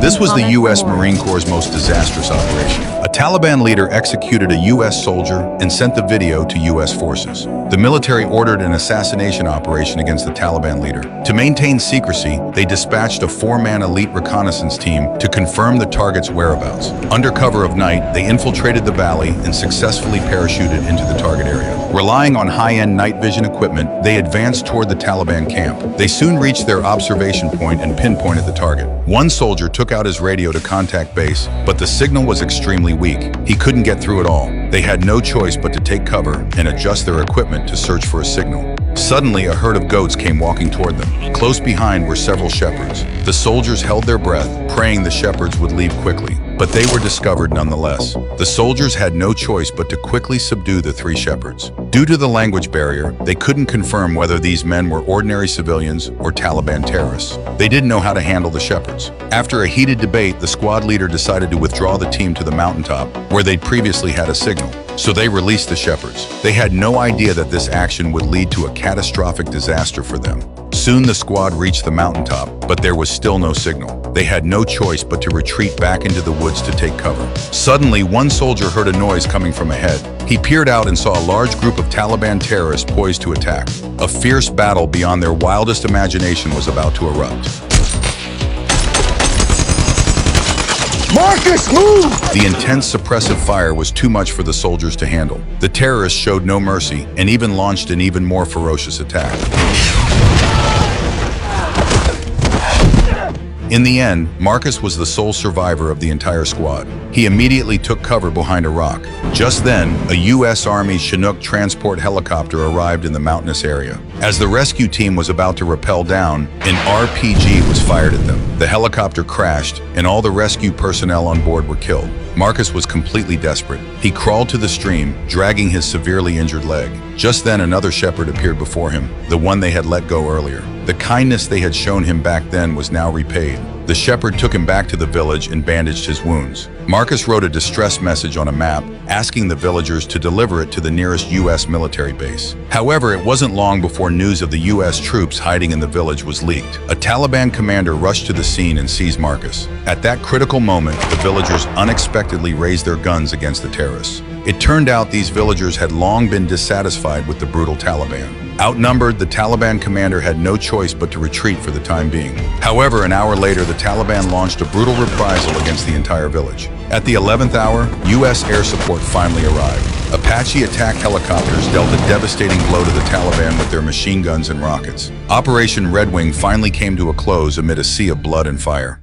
This was the U.S. Marine Corps' most disastrous operation. A Taliban leader executed a U.S. soldier and sent the video to U.S. forces. The military ordered an assassination operation against the Taliban leader. To maintain secrecy, they dispatched a 4-man elite reconnaissance team to confirm the target's whereabouts. Under cover of night, they infiltrated the valley and successfully parachuted into the target area. Relying on high-end night vision equipment, they advanced toward the Taliban camp. They soon reached their observation point and pinpointed the target. One soldier took out his radio to contact base, but the signal was extremely weak. He couldn't get through at all. They had no choice but to take cover and adjust their equipment to search for a signal. Suddenly, a herd of goats came walking toward them. Close behind were several shepherds. The soldiers held their breath, praying the shepherds would leave quickly. But they were discovered nonetheless. The soldiers had no choice but to quickly subdue the 3 shepherds. Due to the language barrier, they couldn't confirm whether these men were ordinary civilians or Taliban terrorists. They didn't know how to handle the shepherds. After a heated debate, the squad leader decided to withdraw the team to the mountaintop, where they'd previously had a signal. So they released the shepherds. They had no idea that this action would lead to a catastrophic disaster for them. Soon the squad reached the mountaintop, but there was still no signal. They had no choice but to retreat back into the woods to take cover. Suddenly, one soldier heard a noise coming from ahead. He peered out and saw a large group of Taliban terrorists poised to attack. A fierce battle beyond their wildest imagination was about to erupt. Marcus, move! The intense suppressive fire was too much for the soldiers to handle. The terrorists showed no mercy and even launched an even more ferocious attack. In the end, Marcus was the sole survivor of the entire squad. He immediately took cover behind a rock. Just then, a U.S. Army Chinook transport helicopter arrived in the mountainous area. As the rescue team was about to rappel down, an RPG was fired at them. The helicopter crashed, and all the rescue personnel on board were killed. Marcus was completely desperate. He crawled to the stream, dragging his severely injured leg. Just then, another shepherd appeared before him, the one they had let go earlier. The kindness they had shown him back then was now repaid. The shepherd took him back to the village and bandaged his wounds. Marcus wrote a distress message on a map, asking the villagers to deliver it to the nearest U.S. military base. However, it wasn't long before news of the U.S. troops hiding in the village was leaked. A Taliban commander rushed to the scene and seized Marcus. At that critical moment, the villagers unexpectedly raised their guns against the terrorists. It turned out these villagers had long been dissatisfied with the brutal Taliban. Outnumbered, the Taliban commander had no choice but to retreat for the time being. However, an hour later, the Taliban launched a brutal reprisal against the entire village. At the 11th hour, U.S. air support finally arrived. Apache attack helicopters dealt a devastating blow to the Taliban with their machine guns and rockets. Operation Red Wing finally came to a close amid a sea of blood and fire.